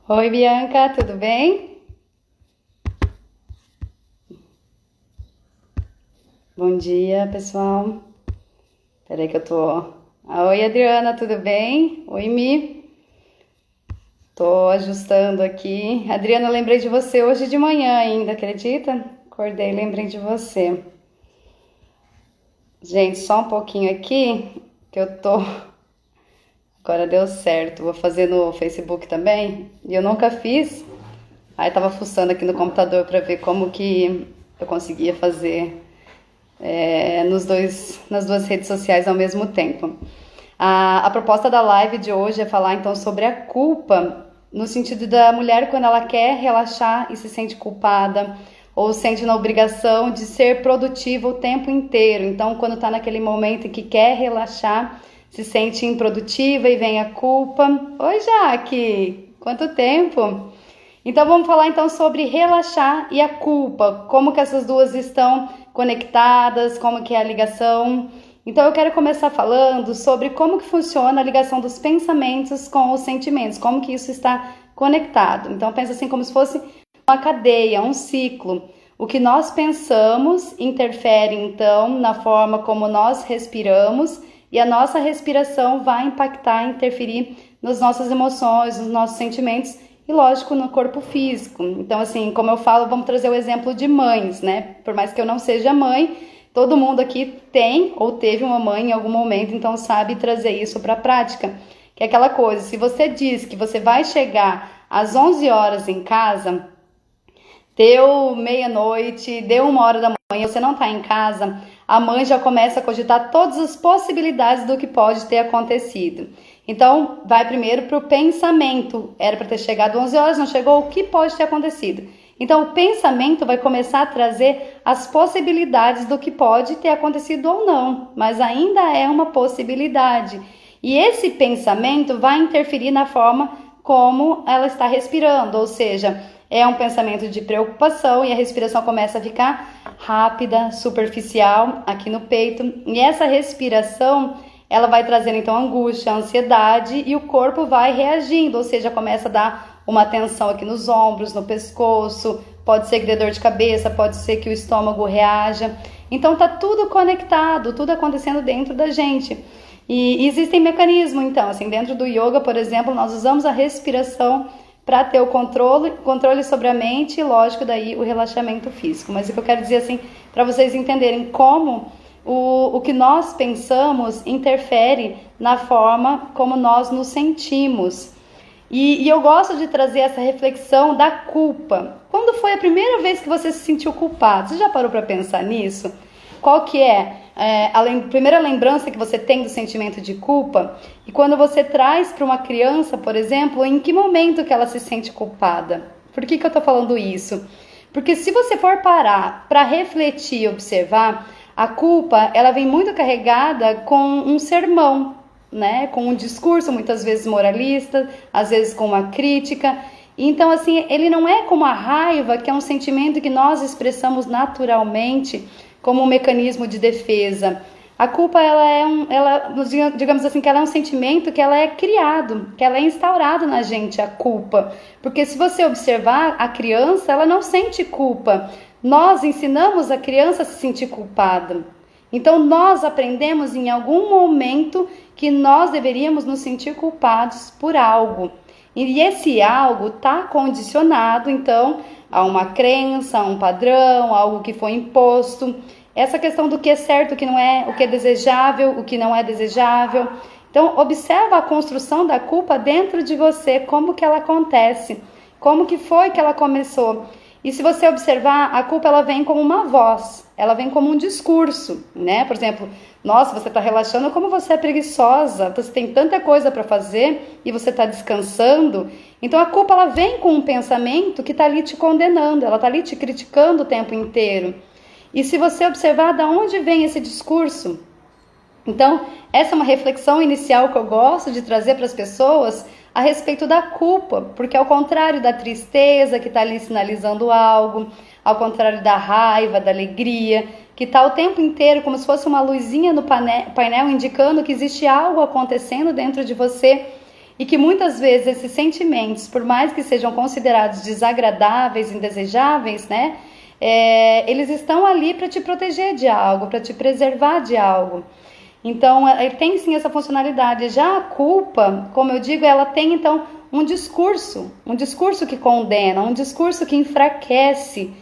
Oi, Bianca, tudo bem? Bom dia, pessoal. Peraí que eu tô. Oi, Adriana, tudo bem? Oi, Mi. Tô ajustando aqui. Adriana, lembrei de você hoje de manhã ainda, acredita? Acordei, lembrei de você. Gente, só um pouquinho aqui que eu tô. Agora deu certo. Vou fazer no Facebook também. E eu nunca fiz. Aí tava fuçando aqui no computador pra ver como que eu conseguia fazer nas duas redes sociais ao mesmo tempo. A proposta da live de hoje é falar então sobre a culpa, no sentido da mulher quando ela quer relaxar e se sente culpada, ou sente na obrigação de ser produtiva o tempo inteiro. Então, quando está naquele momento em que quer relaxar, se sente improdutiva e vem a culpa. Oi, Jaque! Quanto tempo! Então vamos falar então sobre relaxar e a culpa, como que essas duas estão conectadas, como que é a ligação. Então eu quero começar falando sobre como que funciona a ligação dos pensamentos com os sentimentos, como que isso está conectado. Então pensa assim como se fosse uma cadeia, um ciclo. O que nós pensamos interfere então na forma como nós respiramos e a nossa respiração vai impactar, interferir nas nossas emoções, nos nossos sentimentos e, lógico, no corpo físico. Então, assim, como eu falo, vamos trazer o exemplo de mães, né? Por mais que eu não seja mãe, todo mundo aqui tem ou teve uma mãe em algum momento, então sabe trazer isso para a prática. Que é aquela coisa, se você diz que você vai chegar às 11 horas em casa, deu meia-noite, deu 1 hora da manhã, você não está em casa, a mãe já começa a cogitar todas as possibilidades do que pode ter acontecido. Então, vai primeiro para o pensamento. Era para ter chegado 11 horas, não chegou, o que pode ter acontecido? Então, o pensamento vai começar a trazer as possibilidades do que pode ter acontecido ou não, mas ainda é uma possibilidade. E esse pensamento vai interferir na forma como ela está respirando, ou seja, é um pensamento de preocupação e a respiração começa a ficar rápida, superficial aqui no peito. E essa respiração, ela vai trazendo então angústia, ansiedade e o corpo vai reagindo, ou seja, começa a dar uma tensão aqui nos ombros, no pescoço, pode ser que dê dor de cabeça, pode ser que o estômago reaja. Então tá tudo conectado, tudo acontecendo dentro da gente. E existem mecanismos, então, assim, dentro do yoga, por exemplo, nós usamos a respiração para ter o controle sobre a mente e, lógico, daí o relaxamento físico. Mas o que eu quero dizer, assim, para vocês entenderem como o que nós pensamos interfere na forma como nós nos sentimos. E eu gosto de trazer essa reflexão da culpa. Quando foi a primeira vez que você se sentiu culpado? Você já parou para pensar nisso? Qual que é, a primeira lembrança que você tem do sentimento de culpa? E quando você traz para uma criança, por exemplo, em que momento que ela se sente culpada? Por que eu estou falando isso? Porque se você for parar para refletir e observar, a culpa ela vem muito carregada com um sermão, né? Com um discurso muitas vezes moralista, às vezes com uma crítica. Então, assim, ele não é como a raiva, que é um sentimento que nós expressamos naturalmente como um mecanismo de defesa. A culpa, digamos assim, que ela é um sentimento que ela é criado, que ela é instaurado na gente, a culpa. Porque se você observar a criança, ela não sente culpa. Nós ensinamos a criança a se sentir culpada. Então, nós aprendemos em algum momento que nós deveríamos nos sentir culpados por algo. E esse algo está condicionado, então, a uma crença, a um padrão, algo que foi imposto. Essa questão do que é certo, o que não é, o que é desejável, o que não é desejável. Então, observa a construção da culpa dentro de você, como que ela acontece, como que foi que ela começou. E se você observar, a culpa ela vem como uma voz, ela vem como um discurso, né? Por exemplo, nossa, você está relaxando, como você é preguiçosa, você tem tanta coisa para fazer e você está descansando. Então a culpa ela vem com um pensamento que está ali te condenando, ela está ali te criticando o tempo inteiro. E se você observar de onde vem esse discurso, então essa é uma reflexão inicial que eu gosto de trazer para as pessoas a respeito da culpa, porque ao contrário da tristeza que está ali sinalizando algo, ao contrário da raiva, da alegria, que está o tempo inteiro como se fosse uma luzinha no painel indicando que existe algo acontecendo dentro de você. e que muitas vezes esses sentimentos, por mais que sejam considerados desagradáveis, indesejáveis, né, eles estão ali para te proteger de algo, para te preservar de algo. Então, ele tem sim essa funcionalidade. Já a culpa, como eu digo, ela tem então um discurso que condena, um discurso que enfraquece.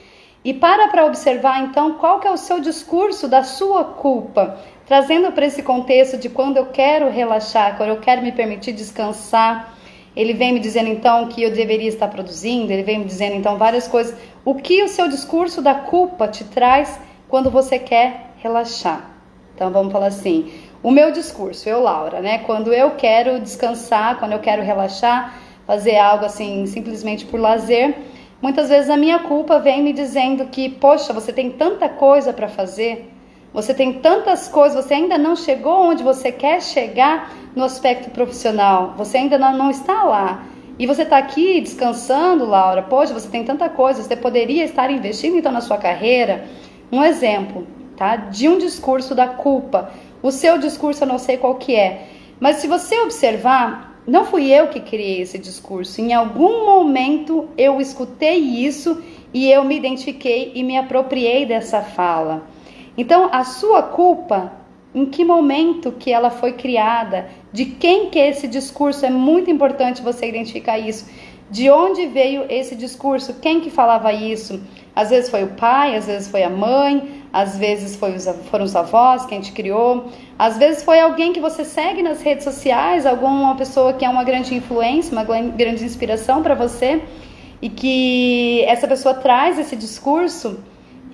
E para observar então qual que é o seu discurso da sua culpa, trazendo para esse contexto de quando eu quero relaxar, quando eu quero me permitir descansar. Ele vem me dizendo então que eu deveria estar produzindo, ele vem me dizendo então várias coisas. O que o seu discurso da culpa te traz quando você quer relaxar? Então vamos falar assim, o meu discurso, eu Laura, né? Quando eu quero descansar, quando eu quero relaxar, fazer algo assim simplesmente por lazer, muitas vezes a minha culpa vem me dizendo que, poxa, você tem tanta coisa para fazer, você tem tantas coisas, você ainda não chegou onde você quer chegar no aspecto profissional, você ainda não está lá. E você está aqui descansando, Laura, poxa, você tem tanta coisa, você poderia estar investindo então na sua carreira. Um exemplo, tá? De um discurso da culpa. O seu discurso eu não sei qual que é, mas se você observar, não fui eu que criei esse discurso. Em algum momento eu escutei isso e eu me identifiquei e me apropriei dessa fala. Então, a sua culpa, em que momento que ela foi criada? De quem que é esse discurso? É muito importante você identificar isso. De onde veio esse discurso? Quem que falava isso? Às vezes foi o pai, às vezes foi a mãe, às vezes foram os avós quem te criou, às vezes foi alguém que você segue nas redes sociais, alguma pessoa que é uma grande influência, uma grande inspiração para você, e que essa pessoa traz esse discurso.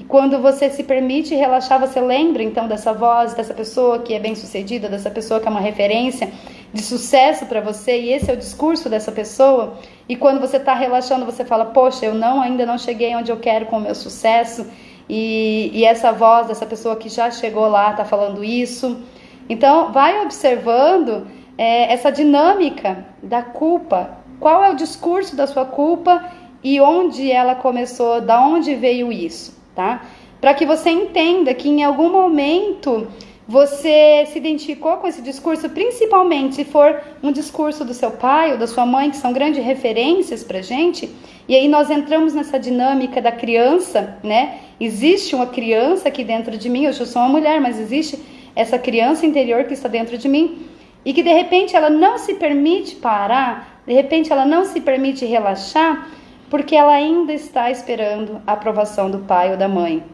E quando você se permite relaxar, você lembra então dessa voz, dessa pessoa que é bem sucedida, dessa pessoa que é uma referência de sucesso para você, e esse é o discurso dessa pessoa. E quando você está relaxando, você fala, poxa, eu ainda não cheguei onde eu quero com o meu sucesso, e essa voz dessa pessoa que já chegou lá está falando isso. Então vai observando essa dinâmica da culpa. Qual é o discurso da sua culpa e onde ela começou, da onde veio isso, tá? Para que você entenda que em algum momento você se identificou com esse discurso, principalmente se for um discurso do seu pai ou da sua mãe, que são grandes referências pra gente. E aí nós entramos nessa dinâmica da criança, né? Existe uma criança aqui dentro de mim, eu sou uma mulher, mas existe essa criança interior que está dentro de mim e que de repente ela não se permite parar, de repente ela não se permite relaxar, porque ela ainda está esperando a aprovação do pai ou da mãe.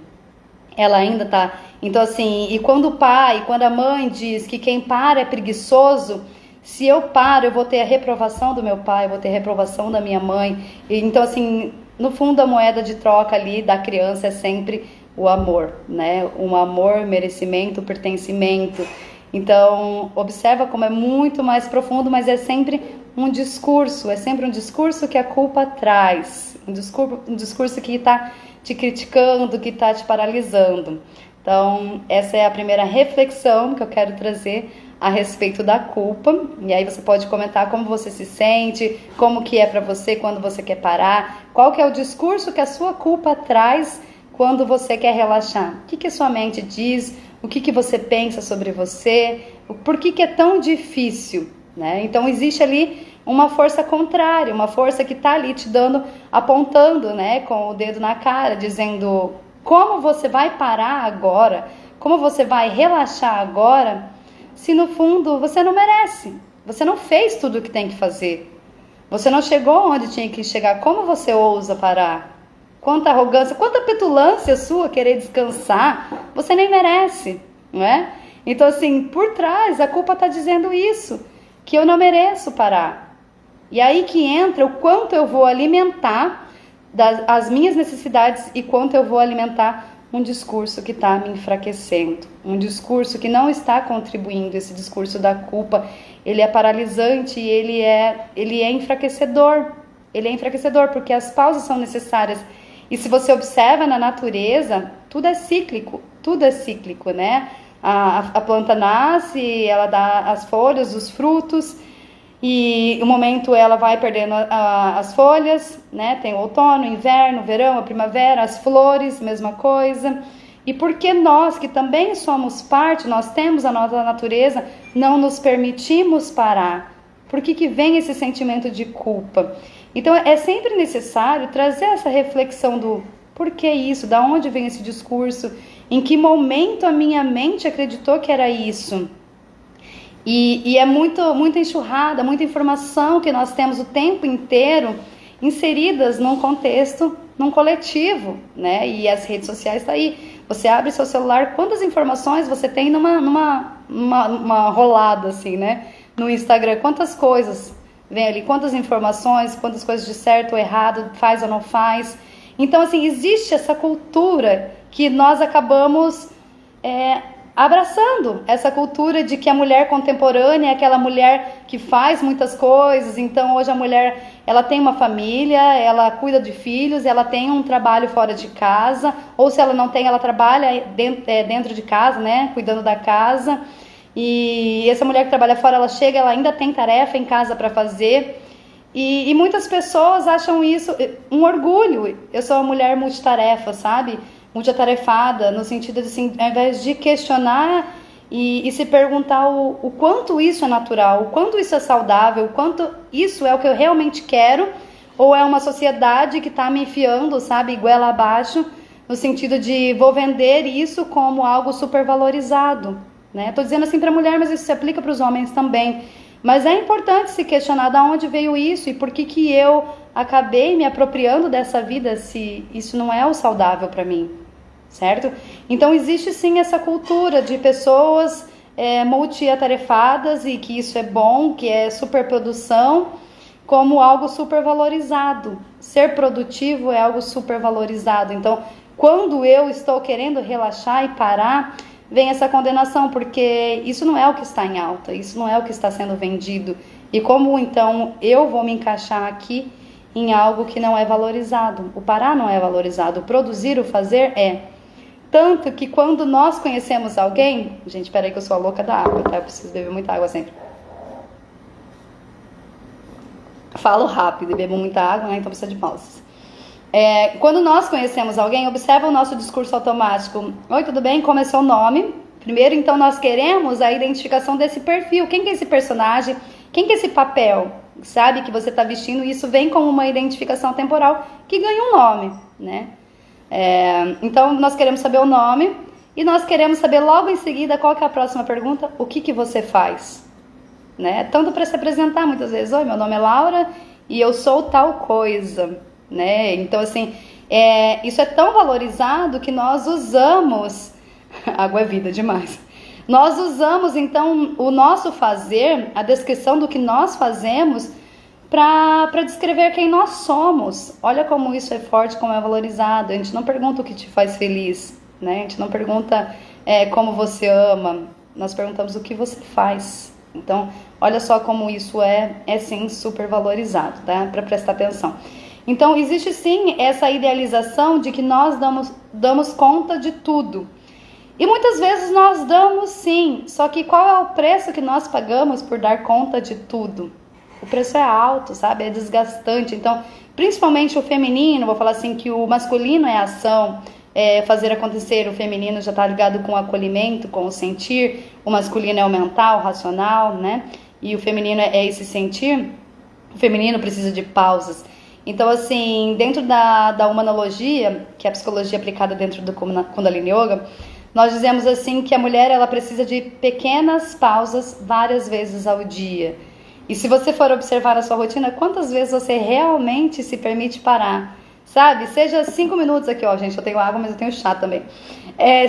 Ela ainda tá. Então assim, e quando o pai, quando a mãe diz que quem para é preguiçoso, se eu paro, eu vou ter a reprovação do meu pai, eu vou ter a reprovação da minha mãe. Então assim, no fundo a moeda de troca ali da criança é sempre o amor, né? Um amor, merecimento, pertencimento. Então, observa como é muito mais profundo, mas é sempre um discurso que a culpa traz, um discurso que está te criticando, que está te paralisando. Então, essa é a primeira reflexão que eu quero trazer a respeito da culpa. E aí você pode comentar como você se sente, como que é para você quando você quer parar, qual que é o discurso que a sua culpa traz quando você quer relaxar. O que a sua mente diz, o que você pensa sobre você, por que é tão difícil, né? Então existe ali uma força contrária, uma força que está ali te dando, apontando, né, com o dedo na cara, dizendo como você vai parar agora, como você vai relaxar agora, se no fundo você não merece, você não fez tudo o que tem que fazer, você não chegou onde tinha que chegar, como você ousa parar? Quanta arrogância, quanta petulância sua querer descansar, você nem merece, não é? Então assim, por trás a culpa está dizendo isso, que eu não mereço parar. E aí que entra o quanto eu vou alimentar as minhas necessidades e quanto eu vou alimentar um discurso que está me enfraquecendo, um discurso que não está contribuindo. Esse discurso da culpa, ele é paralisante e ele é enfraquecedor. Ele é enfraquecedor porque as pausas são necessárias. E se você observa na natureza, tudo é cíclico, né? A planta nasce, ela dá as folhas, os frutos, e no momento ela vai perdendo as folhas, né? Tem o outono, o inverno, o verão, a primavera, as flores, mesma coisa. E porque nós, que também somos parte, nós temos a nossa natureza, não nos permitimos parar. Por que vem esse sentimento de culpa? Então é sempre necessário trazer essa reflexão do por que isso, da onde vem esse discurso, em que momento a minha mente acreditou que era isso. E é muita enxurrada, muita informação que nós temos o tempo inteiro inseridas num contexto, num coletivo, né? E as redes sociais estão aí. Você abre seu celular, quantas informações você tem numa rolada, assim, né? No Instagram, quantas coisas vem ali, quantas informações, quantas coisas de certo ou errado, faz ou não faz. Então, assim, existe essa cultura que nós acabamos abraçando, essa cultura de que a mulher contemporânea é aquela mulher que faz muitas coisas. Então hoje a mulher, ela tem uma família, ela cuida de filhos, ela tem um trabalho fora de casa, ou se ela não tem, ela trabalha dentro de casa, né, cuidando da casa. E essa mulher que trabalha fora, ela chega, ela ainda tem tarefa em casa para fazer. E muitas pessoas acham isso um orgulho. Eu sou uma mulher multitarefa, sabe? Multitarefada, no sentido de, assim, ao invés de questionar e se perguntar o quanto isso é natural, o quanto isso é saudável, o quanto isso é o que eu realmente quero, ou é uma sociedade que está me enfiando, sabe, goela abaixo, no sentido de vou vender isso como algo supervalorizado, né? Estou dizendo assim para a mulher, mas isso se aplica para os homens também. Mas é importante se questionar de onde veio isso e por que eu acabei me apropriando dessa vida se isso não é o saudável para mim. Certo? Então existe sim essa cultura de pessoas multiatarefadas e que isso é bom, que é superprodução, como algo supervalorizado. Ser produtivo é algo supervalorizado. Então, quando eu estou querendo relaxar e parar, vem essa condenação, porque isso não é o que está em alta, isso não é o que está sendo vendido. E como então eu vou me encaixar aqui em algo que não é valorizado? O parar não é valorizado, o produzir, o fazer é. Tanto que quando nós conhecemos alguém... Gente, peraí que eu sou a louca da água, tá? Eu preciso beber muita água sempre. Falo rápido e bebo muita água, né? Então precisa de pausas. Quando nós conhecemos alguém, observa o nosso discurso automático. Oi, tudo bem? Como é seu nome? Primeiro, então, nós queremos a identificação desse perfil. Quem que é esse personagem? Quem que é esse papel? Sabe, que você está vestindo? Isso vem como uma identificação temporal que ganha um nome, né? Então nós queremos saber o nome e nós queremos saber logo em seguida qual que é a próxima pergunta, o que você faz, né? Tanto para se apresentar muitas vezes, oi, meu nome é Laura e eu sou tal coisa, né? Então assim, isso é tão valorizado que nós usamos, água é vida demais, nós usamos então o nosso fazer, a descrição do que nós fazemos para descrever quem nós somos. Olha como isso é forte, como é valorizado. A gente não pergunta o que te faz feliz, né? A gente não pergunta como você ama, nós perguntamos o que você faz. Então, olha só como isso é sim super valorizado, tá? Para prestar atenção. Então, existe sim essa idealização de que nós damos conta de tudo. E muitas vezes nós damos sim, só que qual é o preço que nós pagamos por dar conta de tudo? O preço é alto, sabe? É desgastante. Então, principalmente o feminino, vou falar assim, que o masculino é ação, fazer acontecer, o feminino já está ligado com o acolhimento, com o sentir, o masculino é o mental, o racional, né? E o feminino é esse sentir. O feminino precisa de pausas. Então, assim, dentro da humanologia, que é a psicologia aplicada dentro do Kundalini Yoga, nós dizemos assim que a mulher ela precisa de pequenas pausas várias vezes ao dia. E se você for observar a sua rotina, quantas vezes você realmente se permite parar? Sabe? Seja 5 minutos aqui, ó, gente, eu tenho água, mas eu tenho chá também.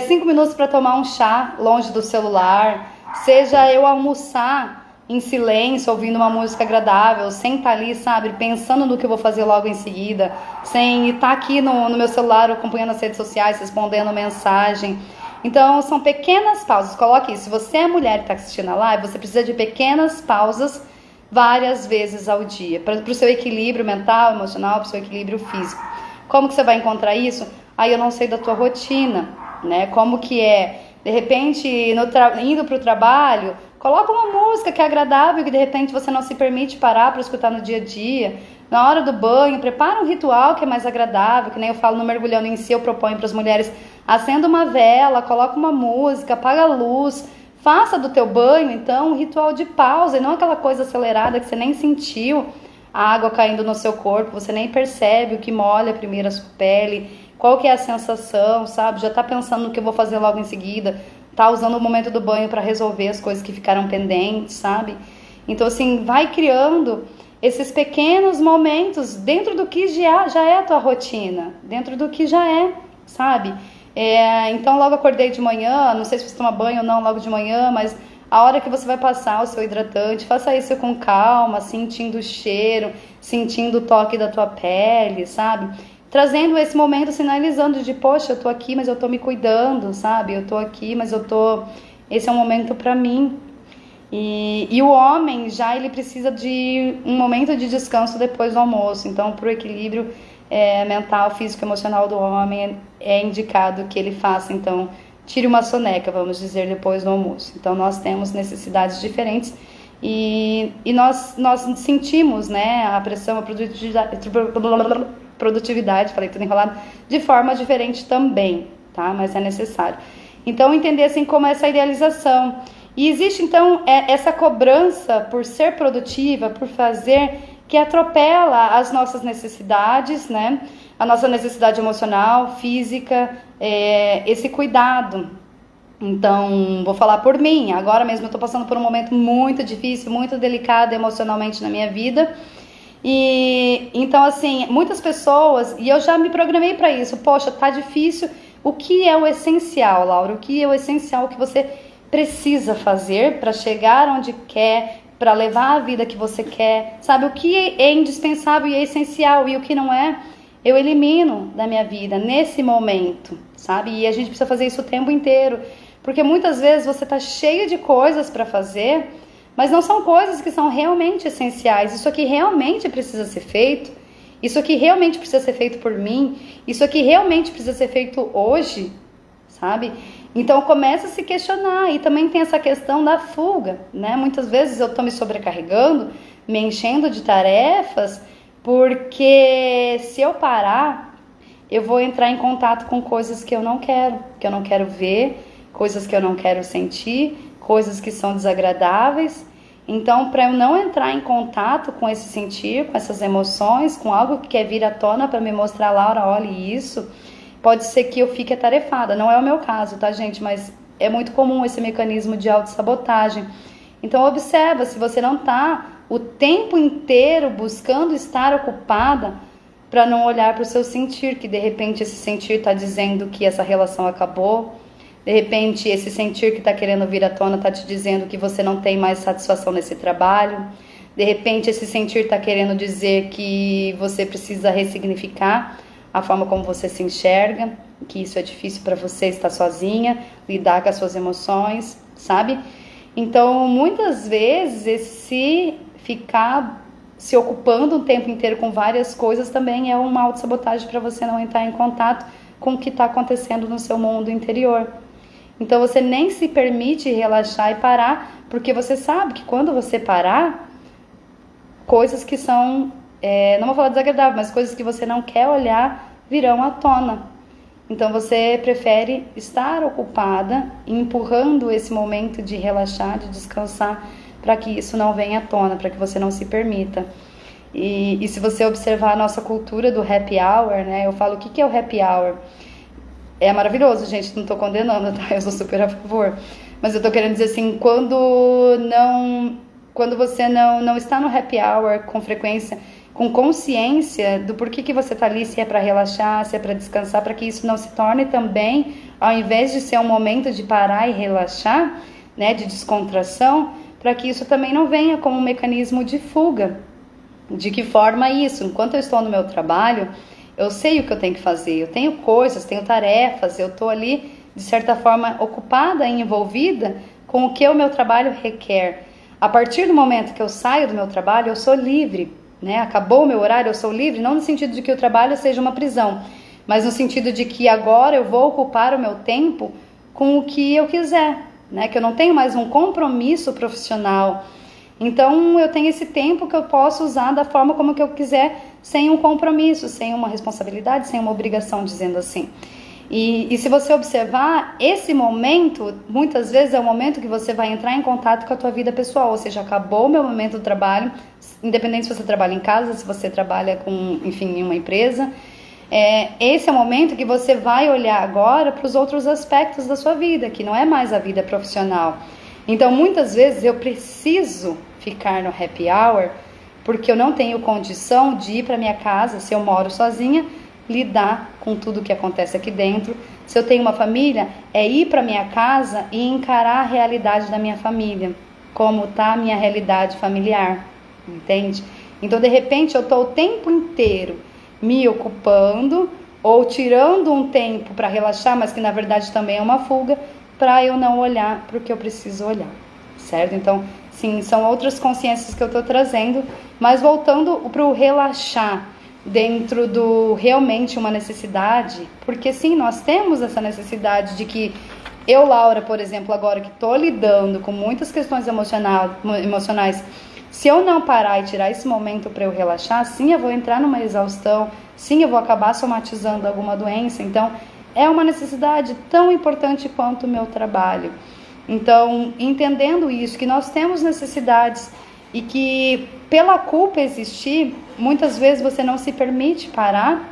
5 minutos para tomar um chá longe do celular. Seja eu almoçar em silêncio, ouvindo uma música agradável, sem estar ali, sabe, pensando no que eu vou fazer logo em seguida, sem estar aqui no meu celular acompanhando as redes sociais, respondendo mensagem. Então, são pequenas pausas. Coloque isso. Se você é mulher que está assistindo a live, você precisa de pequenas pausas várias vezes ao dia, para o seu equilíbrio mental, emocional, para o seu equilíbrio físico. Como que você vai encontrar isso? Aí eu não sei da tua rotina, né? Como que é? De repente, indo para o trabalho, coloca uma música que é agradável, que de repente você não se permite parar para escutar no dia a dia. Na hora do banho, prepara um ritual que é mais agradável, que nem eu falo no Mergulhando em Si, eu proponho para as mulheres, acenda uma vela, coloca uma música, apaga a luz, Faça do teu banho, então, um ritual de pausa, e não aquela coisa acelerada que você nem sentiu a água caindo no seu corpo, você nem percebe o que molha primeiro a sua pele, qual que é a sensação, sabe? Já tá pensando no que eu vou fazer logo em seguida, tá usando o momento do banho para resolver as coisas que ficaram pendentes, sabe? Então, assim, vai criando esses pequenos momentos dentro do que já é a tua rotina, dentro do que já é, sabe? Então, logo acordei de manhã, não sei se você toma banho ou não logo de manhã, mas a hora que você vai passar o seu hidratante, faça isso com calma, sentindo o cheiro, sentindo o toque da tua pele, sabe? Trazendo esse momento, sinalizando de, poxa, eu tô aqui, mas eu tô me cuidando, sabe? Eu tô aqui, mas esse é um momento pra mim. E o homem ele precisa de um momento de descanso depois do almoço. Então, pro equilíbrio mental, físico, emocional do homem, é indicado que ele faça, então, tire uma soneca, vamos dizer, depois do almoço. Então, nós temos necessidades diferentes e nós sentimos, né, a pressão, a produtividade, falei tudo enrolado, de forma diferente também, tá? Mas é necessário. Então, entender assim como essa idealização. E existe, então, essa cobrança por ser produtiva, por fazer, que atropela as nossas necessidades, né? A nossa necessidade emocional, física, esse cuidado. Então, vou falar por mim. Agora mesmo eu estou passando por um momento muito difícil, muito delicado emocionalmente na minha vida. E então, assim, muitas pessoas, e eu já me programei para isso. Poxa, tá difícil. O que é o essencial, Laura? O que é o essencial que você precisa fazer para chegar onde quer, para levar a vida que você quer? Sabe, o que é indispensável e é essencial e o que não é, eu elimino da minha vida nesse momento, sabe? E a gente precisa fazer isso o tempo inteiro, porque muitas vezes você tá cheio de coisas para fazer, mas não são coisas que são realmente essenciais. Isso aqui realmente precisa ser feito, isso aqui realmente precisa ser feito por mim, isso aqui realmente precisa ser feito hoje, sabe? Então começa a se questionar. E também tem essa questão da fuga, né? Muitas vezes eu tô me sobrecarregando, me enchendo de tarefas, porque se eu parar, eu vou entrar em contato com coisas que eu não quero ver, coisas que eu não quero sentir, coisas que são desagradáveis. Então, para eu não entrar em contato com esse sentir, com essas emoções, com algo que quer vir à tona para me mostrar, Laura, olhe isso, pode ser que eu fique atarefada. Não é o meu caso, tá, gente? Mas é muito comum esse mecanismo de autossabotagem. Então, observa, se você não tá o tempo inteiro buscando estar ocupada, para não olhar para o seu sentir, que de repente esse sentir está dizendo que essa relação acabou. De repente, esse sentir que está querendo vir à tona está te dizendo que você não tem mais satisfação nesse trabalho. De repente, esse sentir está querendo dizer que você precisa ressignificar a forma como você se enxerga, que isso é difícil para você estar sozinha, lidar com as suas emoções, sabe? Então, muitas vezes, esse ficar se ocupando o tempo inteiro com várias coisas também é uma autossabotagem para você não entrar em contato com o que está acontecendo no seu mundo interior. Então você nem se permite relaxar e parar, porque você sabe que quando você parar, coisas que são, não vou falar desagradáveis, mas coisas que você não quer olhar virão à tona. Então você prefere estar ocupada, empurrando esse momento de relaxar, de descansar, para que isso não venha à tona, para que você não se permita. E se você observar a nossa cultura do happy hour, né? Eu falo, o que é o happy hour? É maravilhoso, gente, não tô condenando, tá? Eu sou super a favor. Mas eu tô querendo dizer assim, quando você não está no happy hour com frequência, com consciência do porquê que você tá ali, se é para relaxar, se é para descansar, para que isso não se torne também, ao invés de ser um momento de parar e relaxar, né, de descontração, para que isso também não venha como um mecanismo de fuga. De que forma isso? Enquanto eu estou no meu trabalho, eu sei o que eu tenho que fazer, eu tenho coisas, tenho tarefas, eu estou ali, de certa forma, ocupada e envolvida com o que o meu trabalho requer. A partir do momento que eu saio do meu trabalho, eu sou livre, né? Acabou o meu horário, eu sou livre, não no sentido de que o trabalho seja uma prisão, mas no sentido de que agora eu vou ocupar o meu tempo com o que eu quiser, né? Que eu não tenho mais um compromisso profissional. Então eu tenho esse tempo que eu posso usar da forma como que eu quiser, sem um compromisso, sem uma responsabilidade, sem uma obrigação, dizendo assim. E se você observar, esse momento, muitas vezes é o momento que você vai entrar em contato com a tua vida pessoal, ou seja, acabou o meu momento do trabalho, independente se você trabalha em casa, se você trabalha com, enfim, em uma empresa, esse é o momento que você vai olhar agora para os outros aspectos da sua vida, que não é mais a vida profissional. Então, muitas vezes eu preciso ficar no happy hour, porque eu não tenho condição de ir para minha casa, se eu moro sozinha, lidar com tudo que acontece aqui dentro. Se eu tenho uma família, é ir para minha casa e encarar a realidade da minha família, como está a minha realidade familiar, entende? Então, de repente, eu estou o tempo inteiro me ocupando ou tirando um tempo para relaxar, mas que na verdade também é uma fuga, para eu não olhar para o que eu preciso olhar, certo? Então, sim, são outras consciências que eu estou trazendo, mas voltando para o relaxar dentro do realmente uma necessidade, porque sim, nós temos essa necessidade de que eu, Laura, por exemplo, agora que estou lidando com muitas questões emocionais, se eu não parar e tirar esse momento para eu relaxar, sim, eu vou entrar numa exaustão, sim, eu vou acabar somatizando alguma doença. Então, é uma necessidade tão importante quanto o meu trabalho. Então, entendendo isso, que nós temos necessidades e que pela culpa existir, muitas vezes você não se permite parar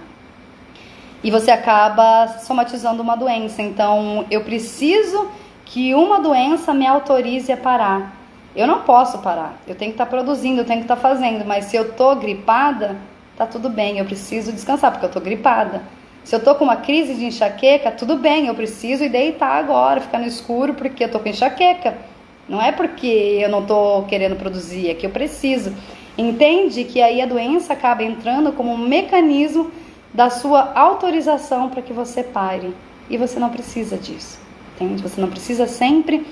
e você acaba somatizando uma doença. Então, eu preciso que uma doença me autorize a parar. Eu não posso parar, eu tenho que estar produzindo, eu tenho que estar fazendo, mas se eu estou gripada, tá tudo bem, eu preciso descansar porque eu estou gripada. Se eu estou com uma crise de enxaqueca, tudo bem, eu preciso ir deitar agora, ficar no escuro porque eu estou com enxaqueca. Não é porque eu não estou querendo produzir, é que eu preciso. Entende que aí a doença acaba entrando como um mecanismo da sua autorização para que você pare. E você não precisa disso, entende? Você não precisa sempre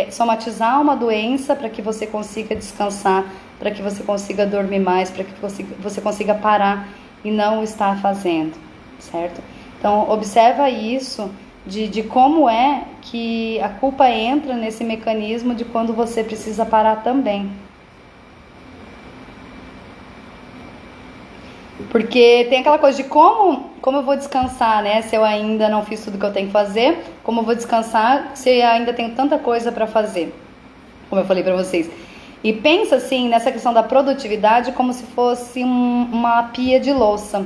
somatizar uma doença para que você consiga descansar, para que você consiga dormir mais, para que você consiga parar e não estar fazendo, certo? Então, observa isso de como é que a culpa entra nesse mecanismo de quando você precisa parar também. Porque tem aquela coisa de como eu vou descansar, né? Se eu ainda não fiz tudo que eu tenho que fazer, como eu vou descansar se eu ainda tenho tanta coisa para fazer, como eu falei para vocês. E pensa assim nessa questão da produtividade como se fosse uma pia de louça.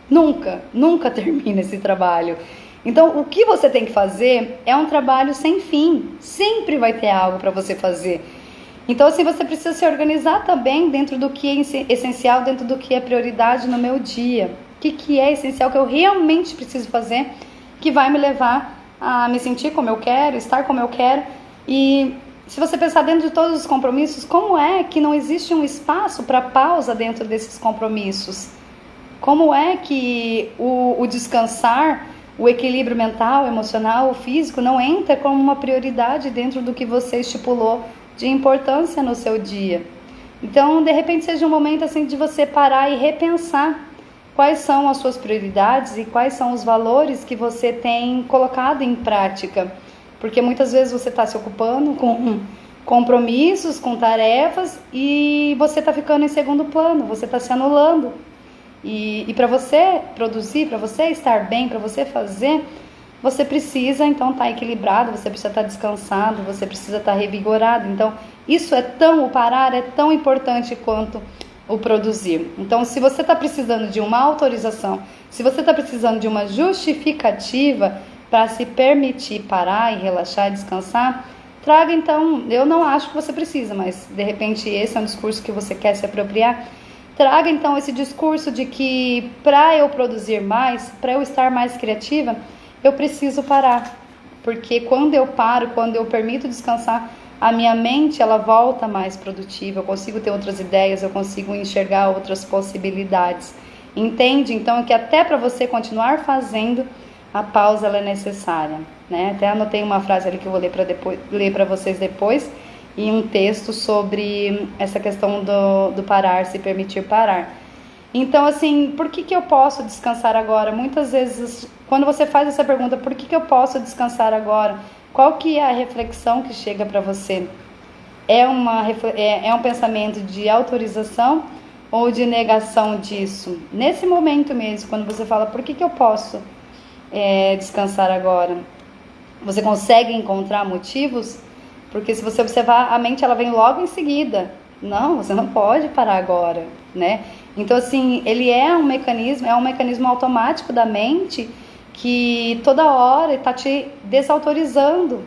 Nunca termina esse trabalho. Então, o que você tem que fazer é um trabalho sem fim. Sempre vai ter algo para você fazer. Então, assim, você precisa se organizar também dentro do que é essencial, dentro do que é prioridade no meu dia. O que é essencial, que eu realmente preciso fazer, que vai me levar a me sentir como eu quero, estar como eu quero. E se você pensar dentro de todos os compromissos, como é que não existe um espaço para pausa dentro desses compromissos? Como é que o descansar, o equilíbrio mental, emocional, físico não entra como uma prioridade dentro do que você estipulou de importância no seu dia? Então, de repente, seja um momento assim de você parar e repensar quais são as suas prioridades e quais são os valores que você tem colocado em prática. Porque muitas vezes você está se ocupando com compromissos, com tarefas e você está ficando em segundo plano, você está se anulando. E para você produzir, para você estar bem, para você fazer, você precisa então estar equilibrado, você precisa estar descansado, você precisa estar revigorado. Então, o parar é tão importante quanto o produzir. Então, se você está precisando de uma autorização, se você está precisando de uma justificativa para se permitir parar e relaxar e descansar, traga então, eu não acho que você precisa, mas de repente esse é um discurso que você quer se apropriar. Traga então esse discurso de que para eu produzir mais, para eu estar mais criativa, eu preciso parar. Porque quando eu paro, quando eu permito descansar, a minha mente ela volta mais produtiva, eu consigo ter outras ideias, eu consigo enxergar outras possibilidades. Entende? Então que até para você continuar fazendo, a pausa ela é necessária, né? Até anotei uma frase ali que eu vou ler para vocês depois, em um texto sobre essa questão do parar, se permitir parar. Então, assim, por que eu posso descansar agora? Muitas vezes, quando você faz essa pergunta, por que eu posso descansar agora? Qual que é a reflexão que chega para você? É um pensamento de autorização ou de negação disso? Nesse momento mesmo, quando você fala, por que eu posso descansar agora? Você consegue encontrar motivos? Porque se você observar, a mente ela vem logo em seguida. Não, você não pode parar agora, né? Então, assim, ele é um mecanismo automático da mente que toda hora está te desautorizando.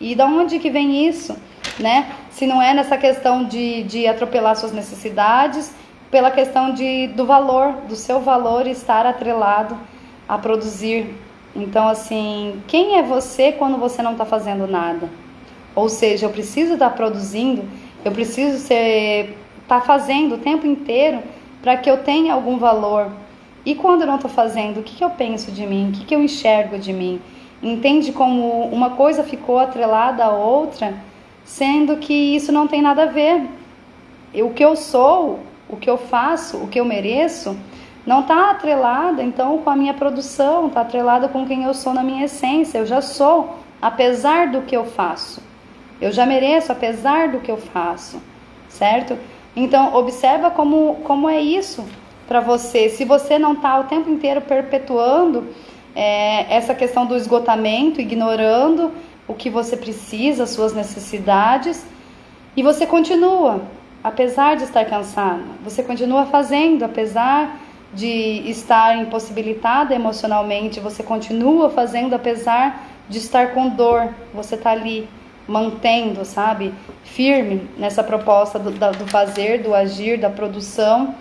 E da onde que vem isso, né? Se não é nessa questão de atropelar suas necessidades, pela questão do valor, do seu valor estar atrelado a produzir. Então, assim, quem é você quando você não está fazendo nada? Ou seja, eu preciso estar produzindo, eu preciso estar fazendo o tempo inteiro para que eu tenha algum valor. E quando eu não estou fazendo, o que eu penso de mim? O que eu enxergo de mim? Entende como uma coisa ficou atrelada à outra, sendo que isso não tem nada a ver. O que eu sou, o que eu faço, o que eu mereço, não está atrelada então com a minha produção, está atrelada com quem eu sou na minha essência. Eu já sou, apesar do que eu faço. Eu já mereço, apesar do que eu faço, certo? Então, observa como é isso para você. Se você não está o tempo inteiro perpetuando essa questão do esgotamento, ignorando o que você precisa, as suas necessidades, e você continua, apesar de estar cansado, você continua fazendo, apesar de estar impossibilitada emocionalmente, você continua fazendo, apesar de estar com dor, você está ali mantendo, sabe, firme nessa proposta do fazer, do agir, da produção,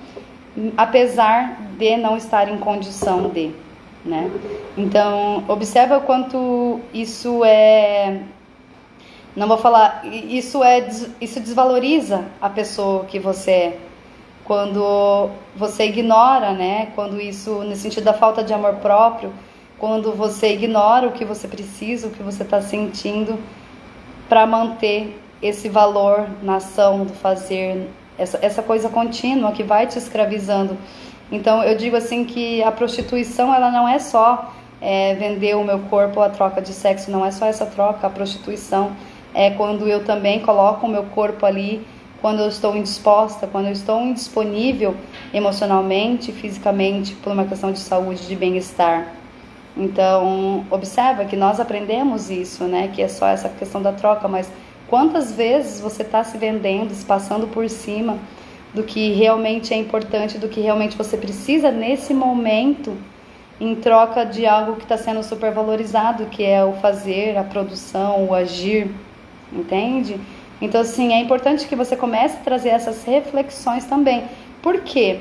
apesar de não estar em condição de, né? Então, observa o quanto isso não vou falar, isso desvaloriza a pessoa que você é, quando você ignora, né? Quando isso, no sentido da falta de amor próprio, quando você ignora o que você precisa, o que você está sentindo, para manter esse valor na ação do fazer, essa coisa contínua que vai te escravizando. Então eu digo assim que a prostituição ela não é só vender o meu corpo a troca de sexo, não é só essa troca. A prostituição é quando eu também coloco o meu corpo ali, quando eu estou indisposta, quando eu estou indisponível emocionalmente, fisicamente, por uma questão de saúde, de bem-estar. Então, observa que nós aprendemos isso, né? Que é só essa questão da troca, mas quantas vezes você está se vendendo, se passando por cima do que realmente é importante, do que realmente você precisa nesse momento, em troca de algo que está sendo supervalorizado, que é o fazer, a produção, o agir, entende? Então, assim, é importante que você comece a trazer essas reflexões também. Por quê?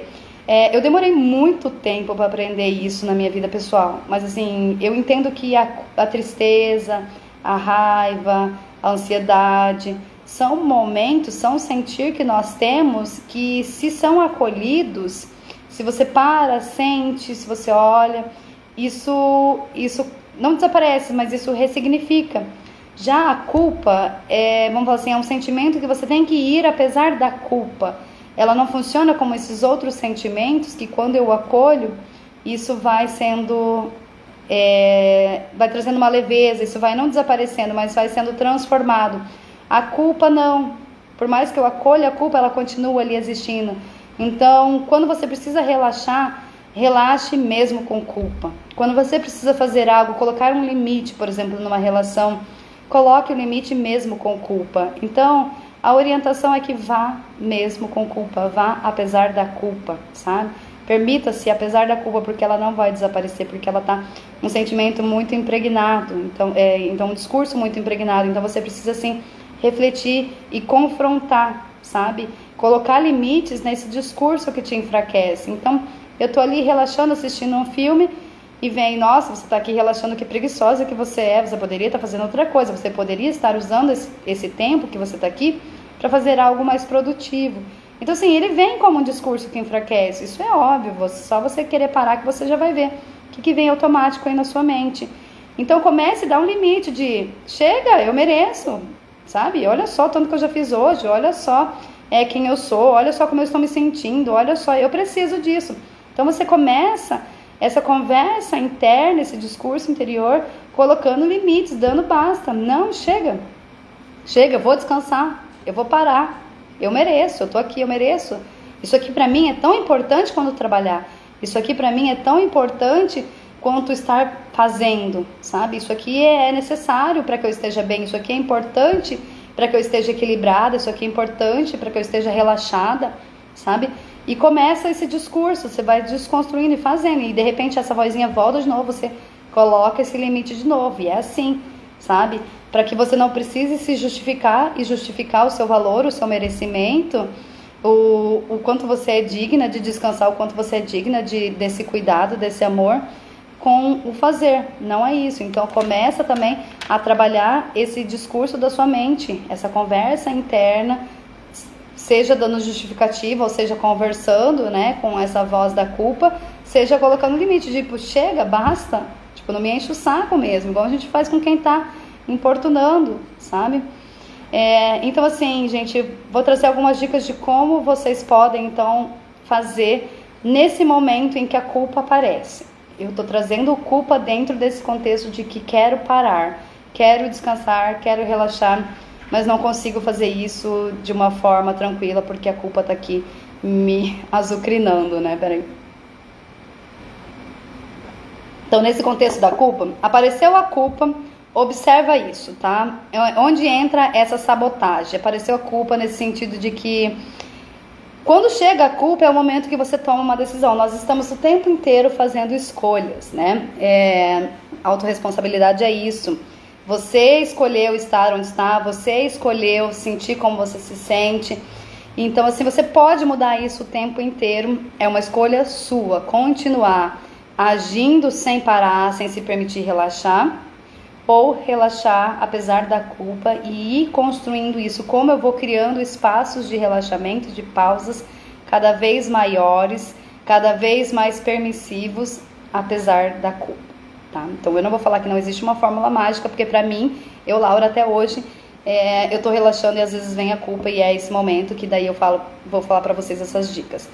Eu demorei muito tempo para aprender isso na minha vida pessoal, mas assim, eu entendo que a tristeza, a raiva, a ansiedade, são momentos, são sentir que nós temos que, se são acolhidos, se você para, sente, se você olha, isso não desaparece, mas isso ressignifica. Já a culpa, vamos falar assim, é um sentimento que você tem que ir apesar da culpa. Ela não funciona como esses outros sentimentos que, quando eu acolho, isso vai sendo, vai trazendo uma leveza, isso vai não desaparecendo, mas vai sendo transformado. A culpa não, por mais que eu acolha a culpa, ela continua ali existindo. Então, quando você precisa relaxar, relaxe mesmo com culpa. Quando você precisa fazer algo, colocar um limite, por exemplo, numa relação, coloque o limite mesmo com culpa. Então, a orientação é que vá mesmo com culpa, vá apesar da culpa, sabe? Permita-se apesar da culpa, porque ela não vai desaparecer, porque ela tá um sentimento muito impregnado, então um discurso muito impregnado. Então você precisa, assim, refletir e confrontar, sabe? Colocar limites nesse discurso que te enfraquece. Então, eu tô ali relaxando, assistindo um filme, e vem, nossa, você tá aqui relaxando, que preguiçosa que você é, você poderia estar fazendo outra coisa, você poderia estar usando esse tempo que você tá aqui para fazer algo mais produtivo. Então, assim, ele vem como um discurso que enfraquece, isso é óbvio, só você querer parar que você já vai ver o que vem automático aí na sua mente. Então, comece a dar um limite de, chega, eu mereço, sabe? Olha só o tanto que eu já fiz hoje, olha só quem eu sou, olha só como eu estou me sentindo, olha só, eu preciso disso. Então, você começa essa conversa interna, esse discurso interior, colocando limites, dando basta. Não, chega, eu vou descansar, eu vou parar, eu mereço, eu tô aqui, eu mereço. Isso aqui para mim é tão importante quando trabalhar, isso aqui para mim é tão importante quanto estar fazendo, sabe? Isso aqui é necessário para que eu esteja bem, isso aqui é importante para que eu esteja equilibrada, isso aqui é importante para que eu esteja relaxada, sabe? E começa esse discurso, você vai desconstruindo e fazendo, e de repente essa vozinha volta de novo, você coloca esse limite de novo, e é assim, sabe? Para que você não precise se justificar e justificar o seu valor, o seu merecimento, o quanto você é digna de descansar, o quanto você é digna desse cuidado, desse amor, com o fazer, não é isso. Então começa também a trabalhar esse discurso da sua mente, essa conversa interna, seja dando justificativa, ou seja conversando, né, com essa voz da culpa, seja colocando limite, tipo, chega, basta, tipo, não me enche o saco mesmo, igual a gente faz com quem tá importunando, sabe? Então assim, gente, vou trazer algumas dicas de como vocês podem então fazer nesse momento em que a culpa aparece. Eu tô trazendo culpa dentro desse contexto de que quero parar, quero descansar, quero relaxar, mas não consigo fazer isso de uma forma tranquila porque a culpa tá aqui me azucrinando, né? Peraí. Então, nesse contexto da culpa, apareceu a culpa, observa isso, tá? Onde entra essa sabotagem? Apareceu a culpa nesse sentido de que quando chega a culpa é o momento que você toma uma decisão. Nós estamos o tempo inteiro fazendo escolhas, né? Autorresponsabilidade é isso. Você escolheu estar onde está, você escolheu sentir como você se sente. Então, assim, você pode mudar isso o tempo inteiro. É uma escolha sua. Continuar agindo sem parar, sem se permitir relaxar, ou relaxar apesar da culpa e ir construindo isso. Como eu vou criando espaços de relaxamento, de pausas cada vez maiores, cada vez mais permissivos, apesar da culpa, tá? Então eu não vou falar que não existe uma fórmula mágica, porque pra mim, eu, Laura, até hoje, eu tô relaxando e às vezes vem a culpa, e é esse momento que daí eu vou falar pra vocês essas dicas.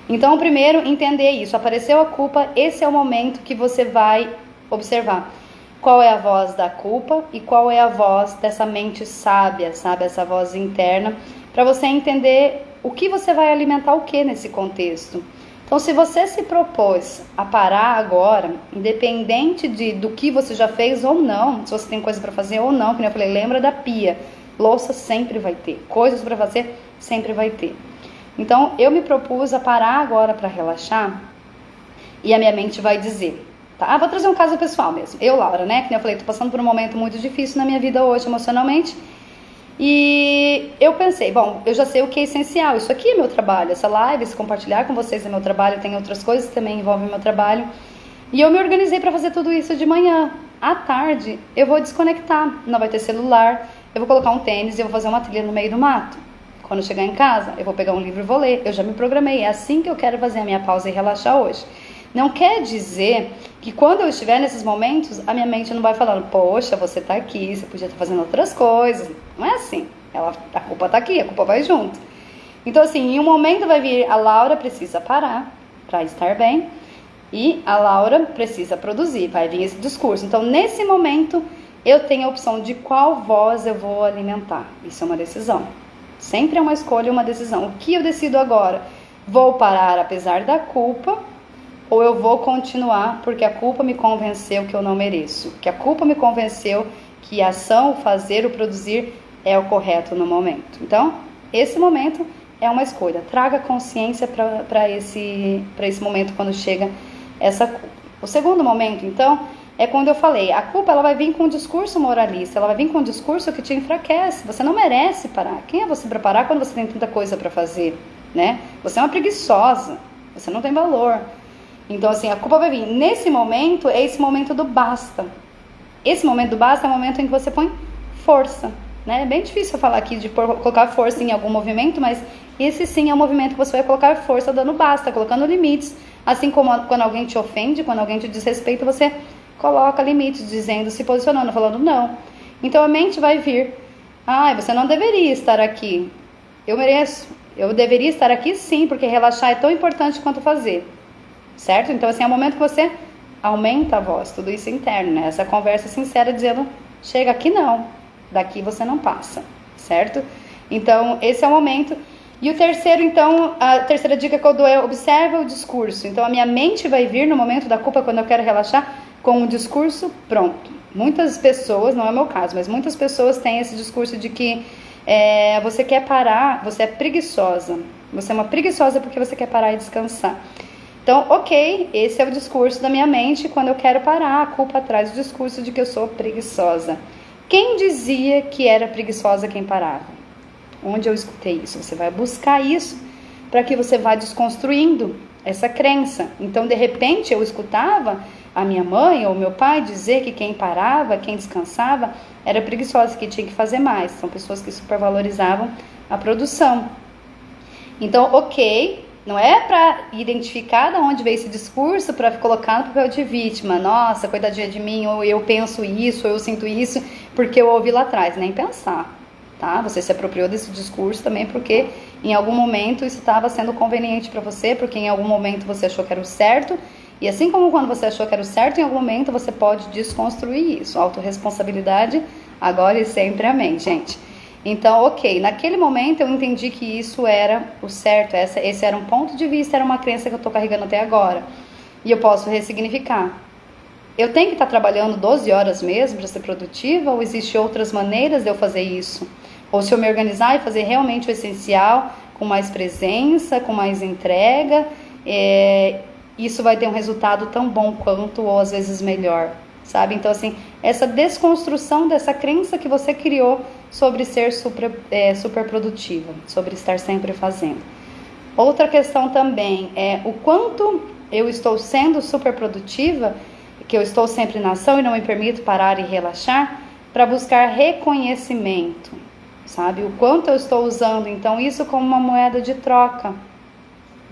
Então, primeiro, entender isso. Apareceu a culpa, esse é o momento que você vai observar qual é a voz da culpa e qual é a voz dessa mente sábia, sabe? Essa voz interna, para você entender o que você vai alimentar o que nesse contexto. Então, se você se propôs a parar agora, independente do que você já fez ou não, se você tem coisa para fazer ou não, como eu falei, lembra da pia, louça sempre vai ter, coisas para fazer sempre vai ter. Então, eu me propus a parar agora para relaxar e a minha mente vai dizer, tá? Vou trazer um caso pessoal mesmo. Eu, Laura, né? Que eu falei, tô passando por um momento muito difícil na minha vida hoje, emocionalmente. E eu pensei, bom, eu já sei o que é essencial. Isso aqui é meu trabalho, essa live, esse compartilhar com vocês é meu trabalho. Tem outras coisas que também envolvem meu trabalho. E eu me organizei para fazer tudo isso de manhã. À tarde, eu vou desconectar. Não vai ter celular. Eu vou colocar um tênis e eu vou fazer uma trilha no meio do mato. Quando eu chegar em casa, eu vou pegar um livro e vou ler. Eu já me programei. É assim que eu quero fazer a minha pausa e relaxar hoje. Não quer dizer que quando eu estiver nesses momentos, a minha mente não vai falando, poxa, você tá aqui, você podia estar fazendo outras coisas. Não é assim. A culpa tá aqui, a culpa vai junto. Então, assim, em um momento vai vir, a Laura precisa parar para estar bem e a Laura precisa produzir, vai vir esse discurso. Então, nesse momento, eu tenho a opção de qual voz eu vou alimentar. Isso é uma decisão. Sempre é uma escolha e uma decisão. O que eu decido agora? Vou parar apesar da culpa ou eu vou continuar porque a culpa me convenceu que eu não mereço? Que a culpa me convenceu que a ação, o fazer, o produzir é o correto no momento. Então, esse momento é uma escolha. Traga consciência para esse momento quando chega essa culpa. O segundo momento, então, é quando eu falei, a culpa ela vai vir com um discurso moralista, ela vai vir com um discurso que te enfraquece. Você não merece parar. Quem é você para parar quando você tem tanta coisa para fazer, né? Você é uma preguiçosa, você não tem valor. Então, assim, a culpa vai vir. Nesse momento, é esse momento do basta. Esse momento do basta é o momento em que você põe força, né? É bem difícil eu falar aqui de colocar força em algum movimento, mas esse sim é o movimento que você vai colocar força dando basta, colocando limites. Assim como quando alguém te ofende, quando alguém te desrespeita, você coloca limites, dizendo, se posicionando, falando não. Então a mente vai vir. Você não deveria estar aqui. Eu mereço. Eu deveria estar aqui sim, porque relaxar é tão importante quanto fazer. Certo? Então assim, é o momento que você aumenta a voz, tudo isso interno, né? Essa conversa sincera dizendo, chega aqui não, daqui você não passa, certo? Então esse é o momento. E o terceiro, então, a terceira dica que eu dou é observa o discurso. Então a minha mente vai vir no momento da culpa, quando eu quero relaxar, com o discurso pronto. Muitas pessoas, não é o meu caso, mas muitas pessoas têm esse discurso de que você quer parar, você é preguiçosa. Você é uma preguiçosa porque você quer parar e descansar. Então, ok, esse é o discurso da minha mente quando eu quero parar. A culpa traz o discurso de que eu sou preguiçosa. Quem dizia que era preguiçosa quem parava? Onde eu escutei isso? Você vai buscar isso para que você vá desconstruindo essa crença. Então, de repente, eu escutava a minha mãe ou meu pai dizer que quem parava, quem descansava, era preguiçosa, que tinha que fazer mais. São pessoas que supervalorizavam a produção. Então, ok, não é para identificar de onde veio esse discurso para colocar no papel de vítima. Nossa, coitadinha de mim, ou eu penso isso, ou eu sinto isso, porque eu ouvi lá atrás. Nem pensar, tá? Você se apropriou desse discurso também porque em algum momento isso estava sendo conveniente para você, porque em algum momento você achou que era o certo. E assim como quando você achou que era o certo, em algum momento você pode desconstruir isso. Autorresponsabilidade, agora e sempre, amém, gente. Então, ok, naquele momento eu entendi que isso era o certo, esse era um ponto de vista, era uma crença que eu estou carregando até agora. E eu posso ressignificar. Eu tenho que estar trabalhando 12 horas mesmo para ser produtiva, ou existem outras maneiras de eu fazer isso? Ou se eu me organizar e fazer realmente o essencial, com mais presença, com mais entrega, isso vai ter um resultado tão bom quanto, ou às vezes melhor, sabe? Então, assim, essa desconstrução dessa crença que você criou sobre ser super produtiva, sobre estar sempre fazendo. Outra questão também é o quanto eu estou sendo super produtiva, que eu estou sempre na ação e não me permito parar e relaxar, para buscar reconhecimento, sabe? O quanto eu estou usando, então, isso como uma moeda de troca.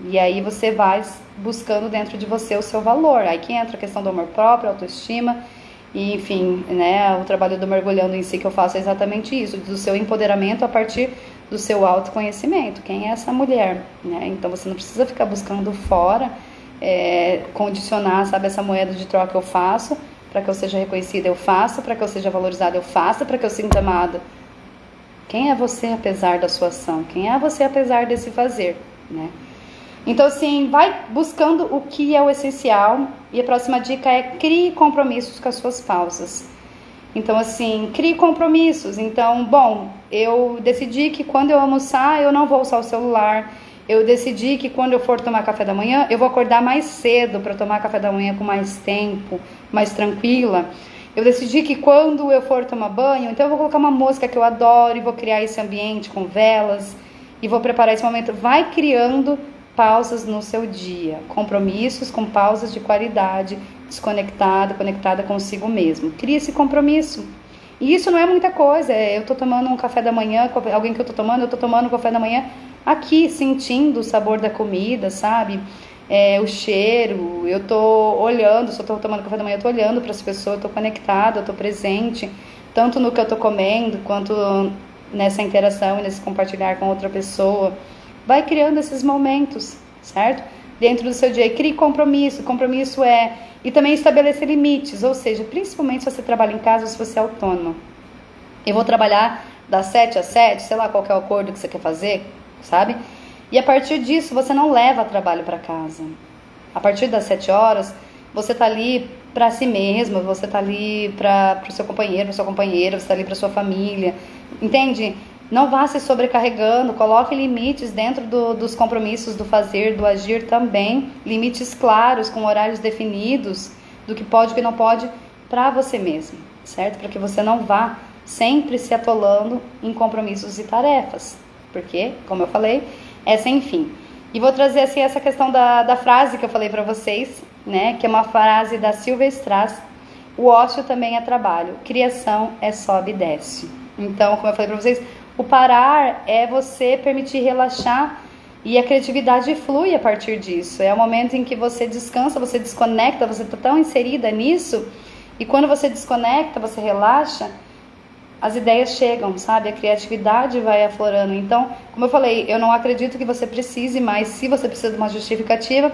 E aí você vai buscando dentro de você o seu valor. Aí que entra a questão do amor próprio, autoestima, e enfim, né, o trabalho do mergulhando em si que eu faço é exatamente isso, do seu empoderamento a partir do seu autoconhecimento. Quem é essa mulher? Né? Então você não precisa ficar buscando fora, condicionar, sabe, essa moeda de troca eu faço, para que eu seja reconhecida eu faço, para que eu seja valorizada eu faço, para que eu sinta amada. Quem é você apesar da sua ação? Quem é você apesar desse fazer? Né? Então, assim, vai buscando o que é o essencial. E a próxima dica é crie compromissos com as suas pausas. Então, assim, crie compromissos. Então, bom, eu decidi que quando eu almoçar, eu não vou usar o celular. Eu decidi que quando eu for tomar café da manhã, eu vou acordar mais cedo para tomar café da manhã com mais tempo, mais tranquila. Eu decidi que quando eu for tomar banho, então eu vou colocar uma música que eu adoro e vou criar esse ambiente com velas e vou preparar esse momento. Vai criando pausas no seu dia, compromissos com pausas de qualidade, conectada consigo mesmo. Cria esse compromisso. E isso não é muita coisa, eu tô tomando um café da manhã, alguém que eu tô tomando um café da manhã aqui, sentindo o sabor da comida, sabe? O cheiro, eu tô olhando, se eu tô tomando café da manhã, eu tô olhando para as pessoas, eu tô conectada, eu tô presente, tanto no que eu tô comendo, quanto nessa interação e nesse compartilhar com outra pessoa. Vai criando esses momentos, certo? Dentro do seu dia. Crie compromisso. Compromisso e também estabelecer limites. Ou seja, principalmente se você trabalha em casa ou se você é autônomo. Eu vou trabalhar das 7 às 7, sei lá qual é o acordo que você quer fazer, sabe? E a partir disso, você não leva trabalho para casa. A partir das 7 horas, você tá ali para si mesmo, você tá ali para o seu companheiro, para sua companheira, você tá ali para sua família. Entende? Não vá se sobrecarregando, coloque limites dentro dos compromissos, do fazer, do agir também. Limites claros, com horários definidos, do que pode e que não pode, para você mesmo, certo? Para que você não vá sempre se atolando em compromissos e tarefas. Porque, como eu falei, é sem fim. E vou trazer assim essa questão da frase que eu falei para vocês, né? Que é uma frase da Silvia Strass. O ócio também é trabalho. Criação é sobe e desce. Então, como eu falei para vocês, o parar é você permitir relaxar e a criatividade flui a partir disso. É o momento em que você descansa, você desconecta, você está tão inserida nisso. E quando você desconecta, você relaxa, as ideias chegam, sabe? A criatividade vai aflorando. Então, como eu falei, eu não acredito que você precise, mas se você precisa de uma justificativa,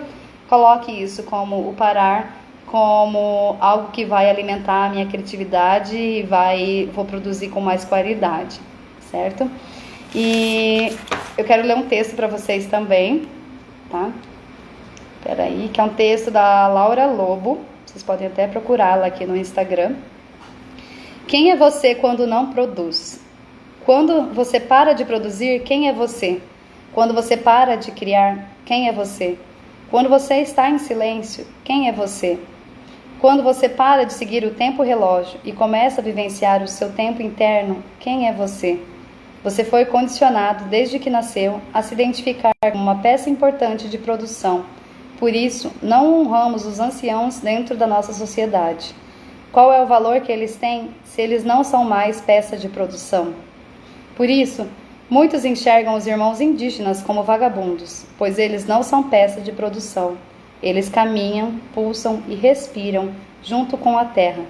coloque isso como o parar, como algo que vai alimentar a minha criatividade e vou produzir com mais qualidade. Certo? E eu quero ler um texto para vocês também, tá? Peraí, que é um texto da Laura Lobo, Vocês podem até procurá-la aqui no Instagram. Quem é você quando não produz? Quando você para de produzir, quem é você? Quando você para de criar, quem é você? Quando você está em silêncio, quem é você? Quando você para de seguir o tempo relógio e começa a vivenciar o seu tempo interno, quem é você? Você foi condicionado desde que nasceu a se identificar como uma peça importante de produção. Por isso, não honramos os anciãos dentro da nossa sociedade. Qual é o valor que eles têm se eles não são mais peça de produção? Por isso, muitos enxergam os irmãos indígenas como vagabundos, pois eles não são peça de produção. Eles caminham, pulsam e respiram junto com a terra.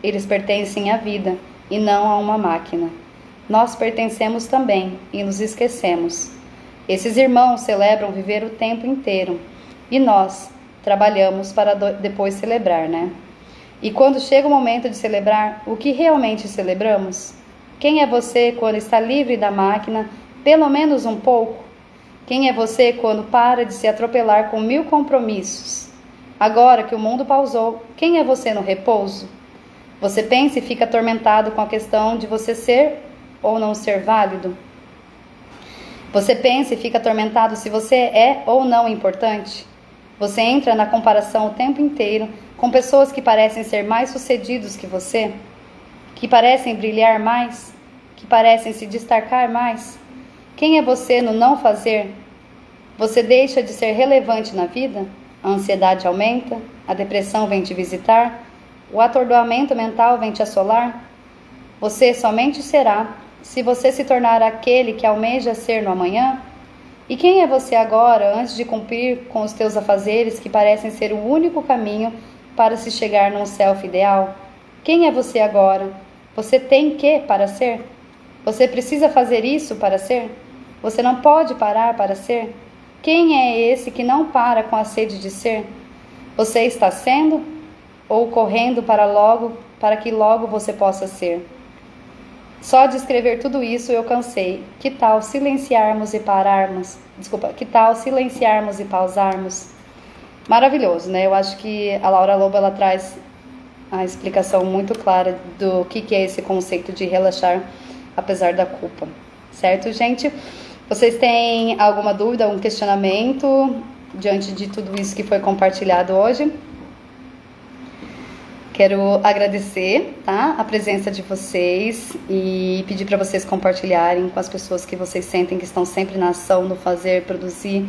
Eles pertencem à vida e não a uma máquina. Nós pertencemos também e nos esquecemos. Esses irmãos celebram viver o tempo inteiro e nós trabalhamos para depois celebrar, né? E quando chega o momento de celebrar, o que realmente celebramos? Quem é você quando está livre da máquina, pelo menos um pouco? Quem é você quando para de se atropelar com 1000 compromissos? Agora que o mundo pausou, quem é você no repouso? Você pensa e fica atormentado com a questão de você ser ou não ser válido? Você pensa e fica atormentado se você é ou não importante? Você entra na comparação o tempo inteiro com pessoas que parecem ser mais sucedidos que você? Que parecem brilhar mais? Que parecem se destacar mais? Quem é você no não fazer? Você deixa de ser relevante na vida? A ansiedade aumenta? A depressão vem te visitar? O atordoamento mental vem te assolar? Você somente será se você se tornar aquele que almeja ser no amanhã? E quem é você agora, antes de cumprir com os teus afazeres que parecem ser o único caminho para se chegar num self ideal? Quem é você agora? Você tem que para ser? Você precisa fazer isso para ser? Você não pode parar para ser? Quem é esse que não para com a sede de ser? Você está sendo ou correndo para que logo você possa ser? Só de escrever tudo isso eu cansei. Que tal silenciarmos e pararmos? Que tal silenciarmos e pausarmos? Maravilhoso, né? Eu acho que a Laura Lobo, ela traz a explicação muito clara do que é esse conceito de relaxar apesar da culpa. Certo, gente? Vocês têm alguma dúvida, algum questionamento diante de tudo isso que foi compartilhado hoje? Quero agradecer, tá, a presença de vocês e pedir para vocês compartilharem com as pessoas que vocês sentem que estão sempre na ação, no fazer, produzir,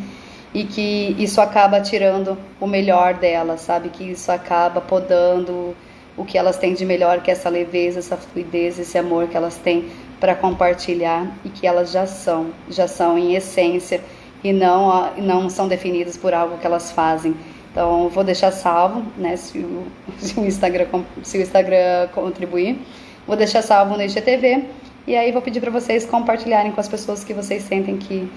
e que isso acaba tirando o melhor delas, sabe? Que isso acaba podando o que elas têm de melhor, que é essa leveza, essa fluidez, esse amor que elas têm para compartilhar e que elas já são em essência e não são definidas por algo que elas fazem. Então, vou deixar salvo, né, se o Instagram contribuir, vou deixar salvo no IGTV, e aí vou pedir para vocês compartilharem com as pessoas que vocês sentem que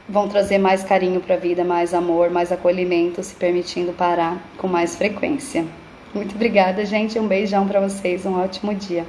vão trazer mais carinho para a vida, mais amor, mais acolhimento, se permitindo parar com mais frequência. Muito obrigada, gente, um beijão para vocês, um ótimo dia.